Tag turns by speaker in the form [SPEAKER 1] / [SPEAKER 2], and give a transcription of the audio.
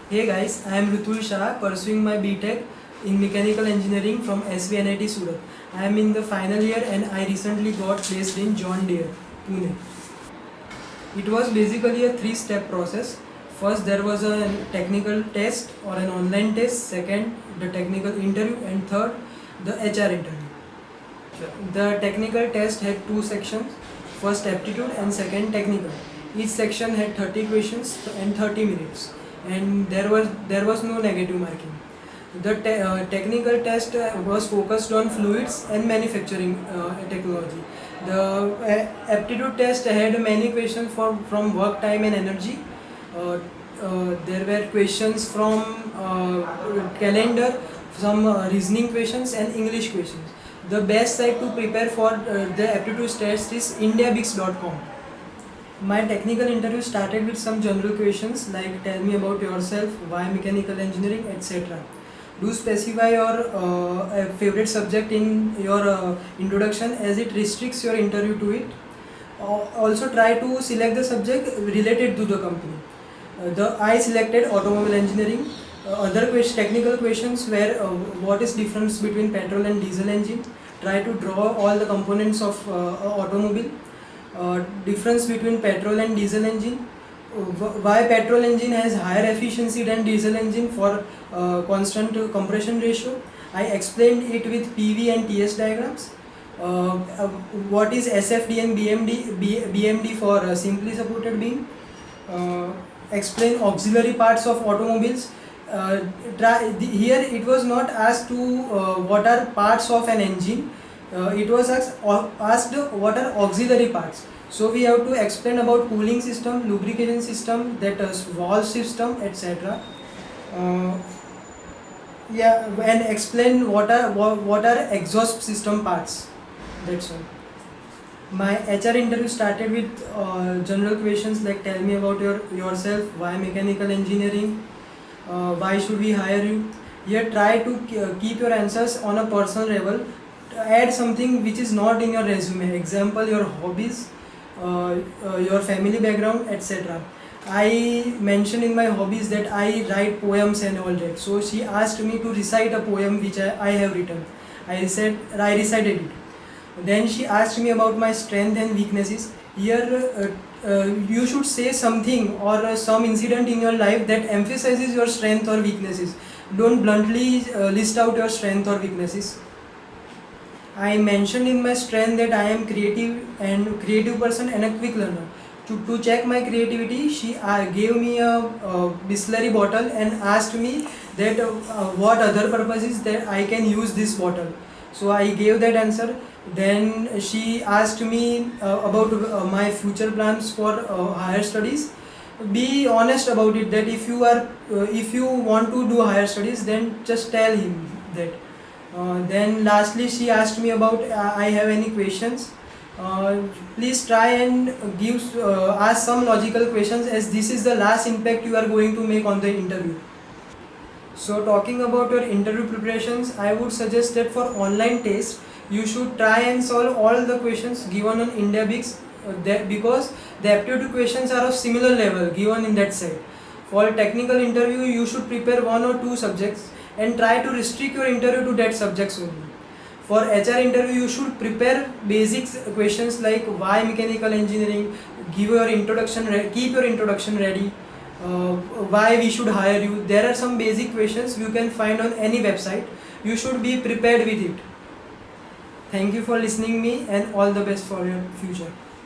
[SPEAKER 1] Hey guys, I am Ritul Shah pursuing my BTech in Mechanical Engineering from SVNIT Surat. I am in the final year and I recently got placed in John Deere, Pune. It was basically a three-step process. First, there was a technical test or an online test. Second, the technical interview, and third, the HR interview. The technical test had two sections, first aptitude and second technical. Each section had 30 questions and 30 minutes, and there was no negative marking. The technical test was focused on fluids and manufacturing technology. The aptitude test had many questions from work, time and energy. There were questions from calendar, some reasoning questions and English questions. The best site to prepare for the aptitude test is indiabix.com. My technical interview started with some general questions like tell me about yourself, why mechanical engineering, etc. Do specify your favorite subject in your introduction as it restricts your interview to it. Also try to select the subject related to the company. I selected automobile engineering. Other technical questions were what is difference between petrol and diesel engine. Try to draw all the components of automobile. Difference between petrol and diesel engine. Why petrol engine has higher efficiency than diesel engine for constant compression ratio. I explained it with PV and TS diagrams. What is SFD and BMD for simply supported beam. Explain auxiliary parts of automobiles. Here it was not asked to what are parts of an engine. It was asked what are auxiliary parts. So we have to explain about cooling system, lubrication system, that valve system, etc. And explain what are exhaust system parts. That's all. My HR interview started with general questions like tell me about yourself, why mechanical engineering, why should we hire you. Here try to keep your answers on a personal level. Add something which is not in your resume. Example, your hobbies, your family background, etc. I mentioned in my hobbies that I write poems and all that. So she asked me to recite a poem which I have written. I recited it. Then she asked me about my strength and weaknesses. Here you should say something or some incident in your life that emphasizes your strength or weaknesses. Don't bluntly list out your strength or weaknesses. I mentioned in my strength that I am creative person and a quick learner. To check my creativity, she gave me a Bisleri bottle and asked me that what other purposes that I can use this bottle. So I gave that answer. Then she asked me about my future plans for higher studies. Be honest about it, that if you want to do higher studies, then just tell him that. Then lastly she asked me about I have any questions. Please try and ask some logical questions, as this is the last impact you are going to make on the interview. So talking about your interview preparations, I would suggest that for online test you should try and solve all the questions given on IndiaBix, because the aptitude questions are of similar level given in that site. For technical interview you should prepare one or two subjects and try to restrict your interview to that subjects only. For HR interview you should prepare basics questions like why mechanical engineering, keep your introduction ready, why we should hire you. There are some basic questions you can find on any website. You should be prepared with it. Thank you for listening me, and all the best for your future.